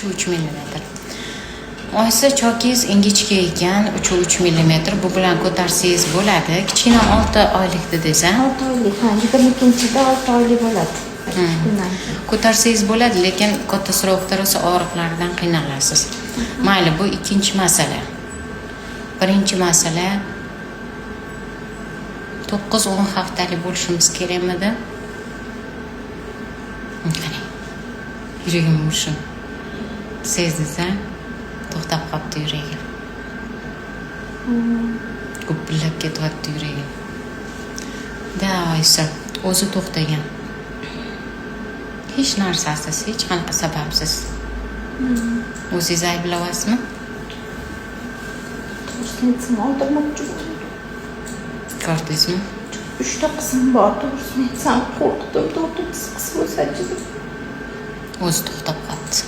3 millimetr. Oysa chokingiz ingichka ekan, 3 millimetr. Bu bilan ko'tarsangiz bo'ladi. Kichkina 6 oylikda desam, 6 oylik, ha, 22-da 6 oylik bo'ladi. ko'tarsangiz bo'ladi, lekin katta srokda rosa og'riqlardan qiynalasiz. Mayli, bu ikkinchi masala. Birinchi masala 9-10 haftalik bo'lishimiz kerakmidi? Qarang. Yuragim urishim. Sezdingiz-a? To'xtab qolibdi yuragim. Gupillab ketyapti yuragim. Da, oysa, o'zi to'xtagan. Hech narsasiz, hech qanaqa sababsiz. O'zingiz ayblayapsizmi? To'g'risini oldirmoqchi bo'ldim. Ko'rdingizmi? 3 ta qizim bor, to'g'risini aytsam qo'rqdim, to'g'ri qis bo'lsa-chi. O'zi to'xtab qolibdi.